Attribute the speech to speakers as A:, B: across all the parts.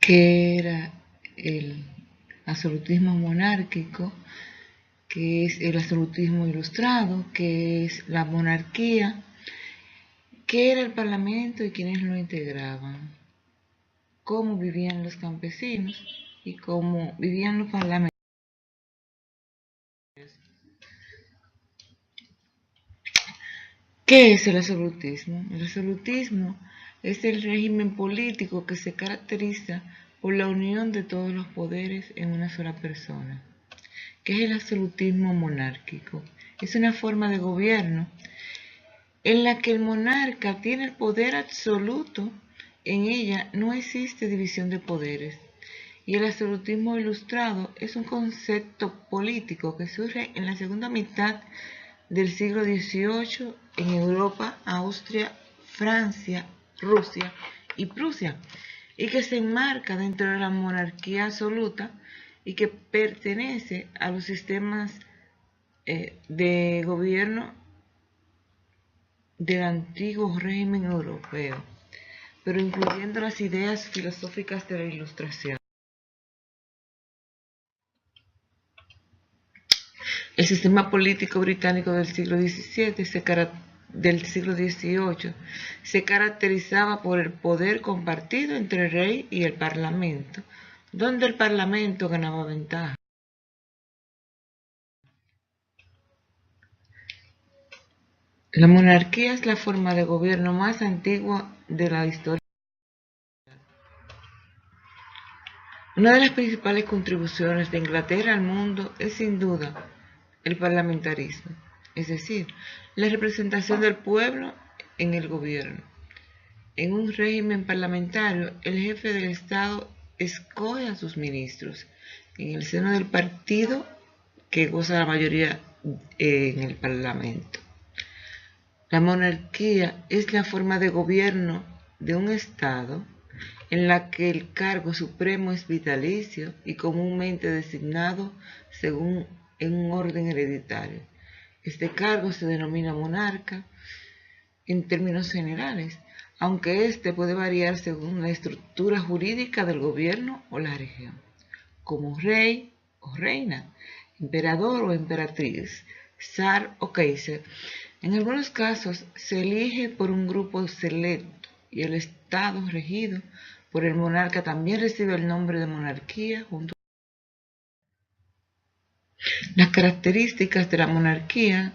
A: qué era el absolutismo monárquico, qué es el absolutismo ilustrado, qué es la monarquía, qué era el parlamento y quiénes lo integraban, cómo vivían los campesinos y cómo vivían los parlamentarios. ¿Qué es el absolutismo? El absolutismo es el régimen político que se caracteriza por la unión de todos los poderes en una sola persona. ¿Qué es el absolutismo monárquico? Es una forma de gobierno en la que el monarca tiene el poder absoluto. En ella no existe división de poderes. Y el absolutismo ilustrado es un concepto político que surge en la segunda mitad del siglo XVIII en Europa, Austria, Francia, Rusia y Prusia, y que se enmarca dentro de la monarquía absoluta y que pertenece a los sistemas de gobierno del antiguo régimen europeo, pero incluyendo las ideas filosóficas de la Ilustración. El sistema político británico del siglo XVIII se caracterizaba por el poder compartido entre el rey y el parlamento, donde el parlamento ganaba ventaja. La monarquía es la forma de gobierno más antigua de la historia. Una de las principales contribuciones de Inglaterra al mundo es sin duda el parlamentarismo, es decir, la representación del pueblo en el gobierno. En un régimen parlamentario, el jefe del Estado escoge a sus ministros en el seno del partido que goza la mayoría en el Parlamento. La monarquía es la forma de gobierno de un Estado en la que el cargo supremo es vitalicio y comúnmente designado según en un orden hereditario. Este cargo se denomina monarca en términos generales, aunque este puede variar según la estructura jurídica del gobierno o la región, como rey o reina, emperador o emperatriz, zar o kaiser. En algunos casos se elige por un grupo selecto y el estado regido por el monarca también recibe el nombre de monarquía junto. Las características de la monarquía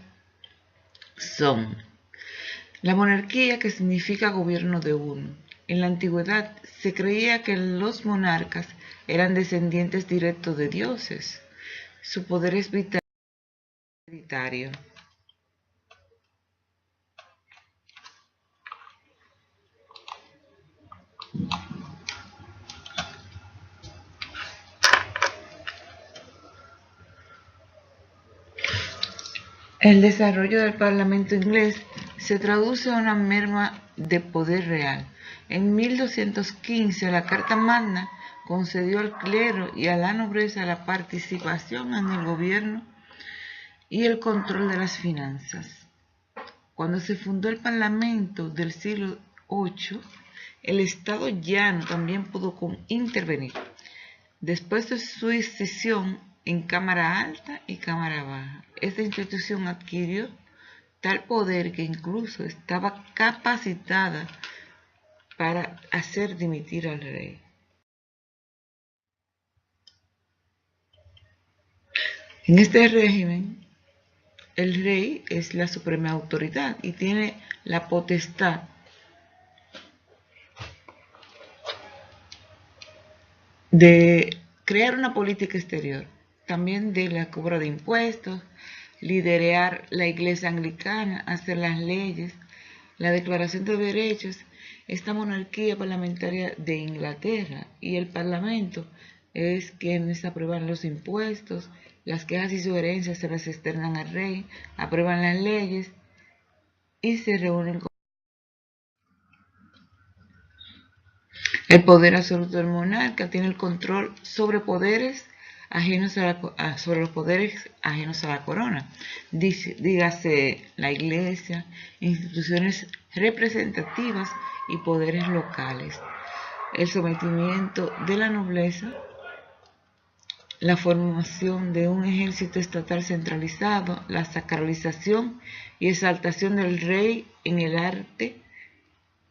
A: son la monarquía, que significa gobierno de uno. En la antigüedad se creía que los monarcas eran descendientes directos de dioses. Su poder es vital y hereditario. El desarrollo del Parlamento inglés se traduce a una merma de poder real. En 1215 la Carta Magna concedió al clero y a la nobleza la participación en el gobierno y el control de las finanzas. Cuando se fundó el Parlamento del siglo VIII, el Estado llano también pudo intervenir. Después de su escisión en Cámara Alta y Cámara Baja, esta institución adquirió tal poder que incluso estaba capacitada para hacer dimitir al rey. En este régimen, el rey es la suprema autoridad y tiene la potestad de crear una política exterior, también de la cobra de impuestos, liderar la iglesia anglicana, hacer las leyes, la declaración de derechos. Esta monarquía parlamentaria de Inglaterra y el parlamento es quienes aprueban los impuestos, las quejas y sugerencias se las externan al rey, aprueban las leyes y se reúnen con. El poder absoluto del monarca tiene el control sobre poderes ajenos sobre los poderes ajenos a la corona. Dígase la iglesia, instituciones representativas y poderes locales. el sometimiento de la nobleza, la formación de un ejército estatal centralizado, la sacralización y exaltación del rey en el arte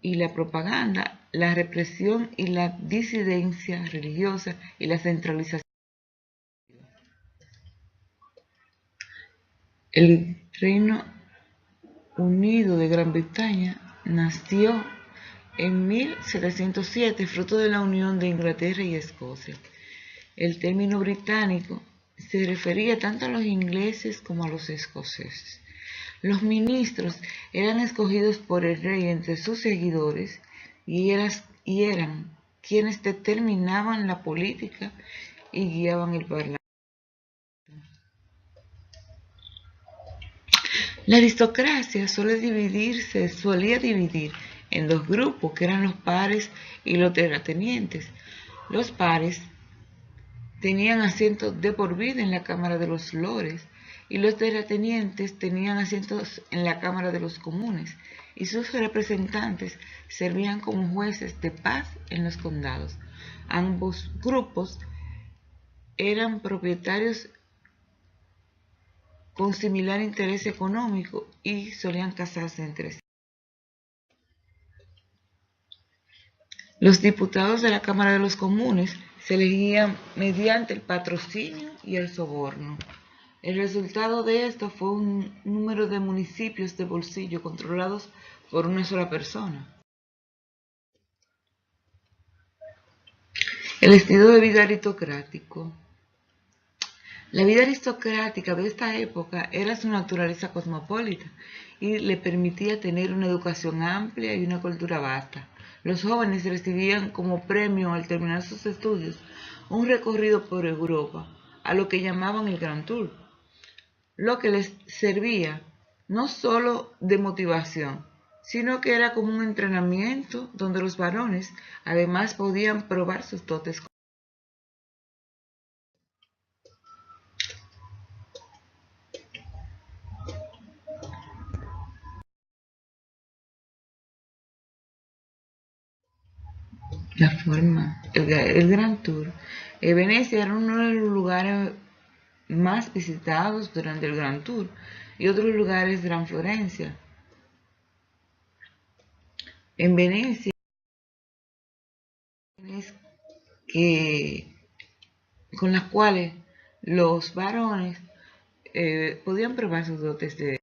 A: y la propaganda, la represión y la disidencia religiosa y la centralización. El Reino Unido de Gran Bretaña nació en 1707, fruto de la unión de Inglaterra y Escocia. El término británico se refería tanto a los ingleses como a los escoceses. Los ministros eran escogidos por el rey entre sus seguidores y eran quienes determinaban la política y guiaban el parlamento. La aristocracia solía dividir en dos grupos, que eran los pares y los terratenientes. Los pares tenían asientos de por vida en la Cámara de los Lores y los terratenientes tenían asientos en la Cámara de los Comunes y sus representantes servían como jueces de paz en los condados. Ambos grupos eran propietarios con similar interés económico y solían casarse entre sí. Los diputados de la Cámara de los Comunes se elegían mediante el patrocinio y el soborno. El resultado de esto fue un número de municipios de bolsillo controlados por una sola persona. El estilo de vida aristocrático. La vida aristocrática de esta época era su naturaleza cosmopolita y le permitía tener una educación amplia y una cultura vasta. Los jóvenes recibían como premio al terminar sus estudios un recorrido por Europa, a lo que llamaban el Grand Tour, lo que les servía no solo de motivación, sino que era como un entrenamiento donde los varones además podían probar sus dotes. La forma, el Grand Tour. Venecia era uno de los lugares más visitados durante el Grand Tour y otros lugares eran Florencia. En Venecia, que, con las cuales los varones podían probar sus dotes de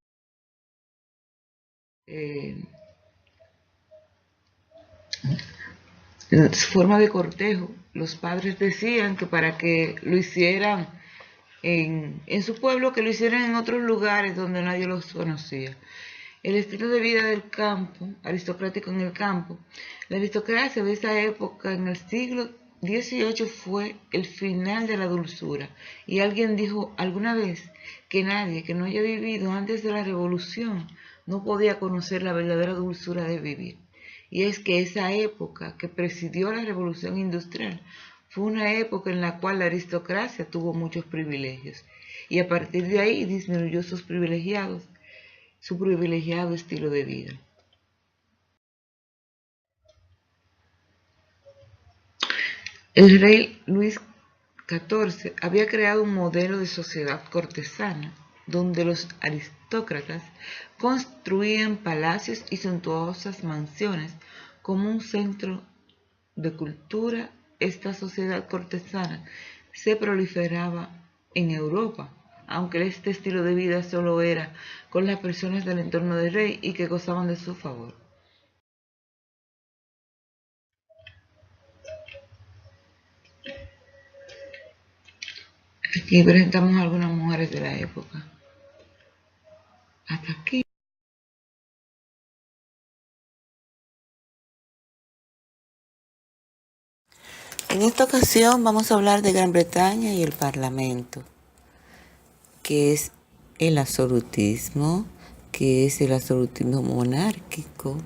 A: su forma de cortejo. Los padres decían que para que lo hicieran en su pueblo, que lo hicieran en otros lugares donde nadie los conocía. El estilo de vida del campo, aristocrático en el campo. La aristocracia de esa época, en el siglo XVIII, fue el final de la dulzura. Y alguien dijo alguna vez que nadie que no haya vivido antes de la revolución no podía conocer la verdadera dulzura de vivir. Y es que esa época que presidió la revolución industrial fue una época en la cual la aristocracia tuvo muchos privilegios. Y a partir de ahí disminuyó su privilegiado estilo de vida. El rey Luis XIV había creado un modelo de sociedad cortesana donde los aristócratas construían palacios y suntuosas mansiones como un centro de cultura. Esta sociedad cortesana se proliferaba en Europa, aunque este estilo de vida solo era con las personas del entorno del rey y que gozaban de su favor. Aquí presentamos algunas mujeres de la época. Hasta aquí. En esta ocasión vamos a hablar de Gran Bretaña y el Parlamento, que es el absolutismo, que es el absolutismo monárquico.